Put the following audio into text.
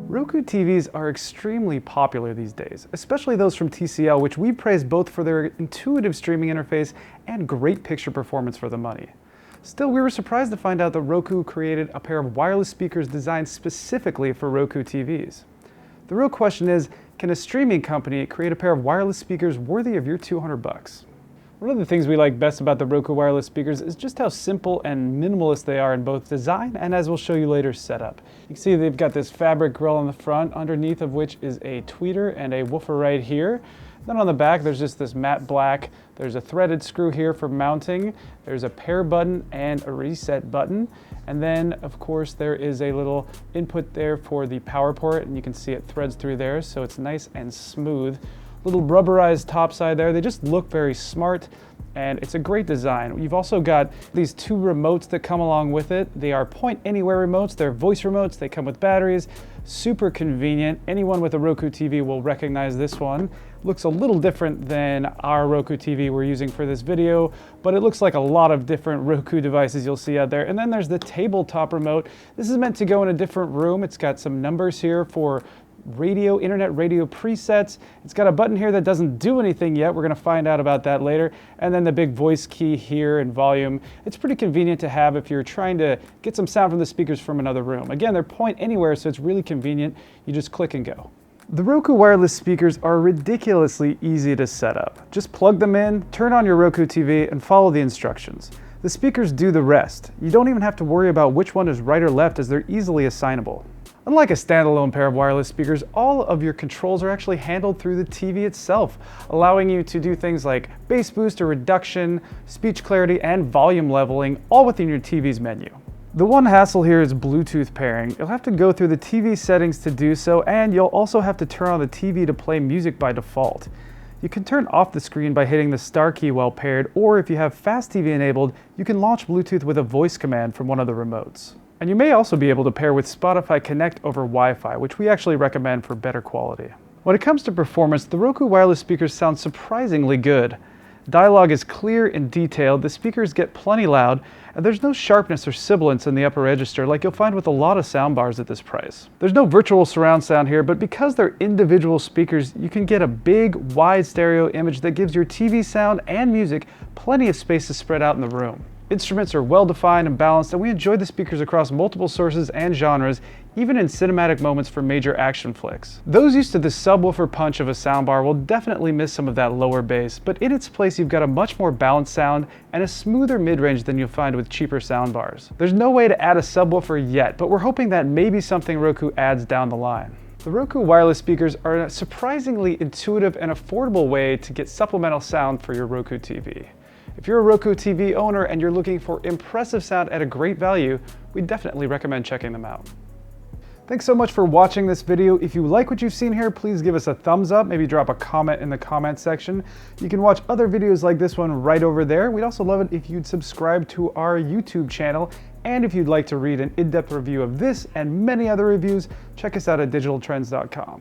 Roku TVs are extremely popular these days, especially those from TCL, which we praise both for their intuitive streaming interface and great picture performance for the money. Still, we were surprised to find out that Roku created a pair of wireless speakers designed specifically for Roku TVs. The real question is, can a streaming company create a pair of wireless speakers worthy of your $200? One of the things we like best about the Roku wireless speakers is just how simple and minimalist they are in both design and, as we'll show you later, setup. You can see they've got this fabric grill on the front, underneath of which is a tweeter and a woofer right here. Then on the back there's just this matte black. There's a threaded screw here for mounting. There's a pair button and a reset button. And then of course there is a little input there for the power port, and you can see it threads through there, so it's nice and smooth. Little rubberized top side there. They just look very smart, and it's a great design. You've also got these two remotes that come along with it. They are point anywhere remotes. They're voice remotes. They come with batteries. Super convenient. Anyone with a Roku TV will recognize this one. Looks a little different than our Roku TV we're using for this video, but it looks like a lot of different Roku devices you'll see out there. And then there's the tabletop remote. This is meant to go in a different room. It's got some numbers here for radio, internet radio presets. It's got a button here that doesn't do anything yet. We're going to find out about that later. And then the big voice key here and volume. It's pretty convenient to have if you're trying to get some sound from the speakers from another room. Again, they're point anywhere, so it's really convenient. You just click and go. The Roku wireless speakers are ridiculously easy to set up. Just plug them in, turn on your Roku TV, and follow the instructions. The speakers do the rest. You don't even have to worry about which one is right or left, as they're easily assignable. Unlike a standalone pair of wireless speakers, all of your controls are actually handled through the TV itself, allowing you to do things like bass boost or reduction, speech clarity, and volume leveling, all within your TV's menu. The one hassle here is Bluetooth pairing. You'll have to go through the TV settings to do so, and you'll also have to turn on the TV to play music by default. You can turn off the screen by hitting the star key while paired, or if you have Fast TV enabled, you can launch Bluetooth with a voice command from one of the remotes. And you may also be able to pair with Spotify Connect over Wi-Fi, which we actually recommend for better quality. When it comes to performance, the Roku wireless speakers sound surprisingly good. Dialogue is clear and detailed, the speakers get plenty loud, and there's no sharpness or sibilance in the upper register like you'll find with a lot of soundbars at this price. There's no virtual surround sound here, but because they're individual speakers, you can get a big, wide stereo image that gives your TV sound and music plenty of space to spread out in the room. Instruments are well defined and balanced, and we enjoy the speakers across multiple sources and genres, even in cinematic moments for major action flicks. Those used to the subwoofer punch of a soundbar will definitely miss some of that lower bass, but in its place you've got a much more balanced sound and a smoother mid-range than you'll find with cheaper soundbars. There's no way to add a subwoofer yet, but we're hoping that may be something Roku adds down the line. The Roku wireless speakers are a surprisingly intuitive and affordable way to get supplemental sound for your Roku TV. If you're a Roku TV owner and you're looking for impressive sound at a great value, we definitely recommend checking them out. Thanks so much for watching this video. If you like what you've seen here, please give us a thumbs up, maybe drop a comment in the comment section. You can watch other videos like this one right over there. We'd also love it if you'd subscribe to our YouTube channel, and if you'd like to read an in-depth review of this and many other reviews, check us out at digitaltrends.com.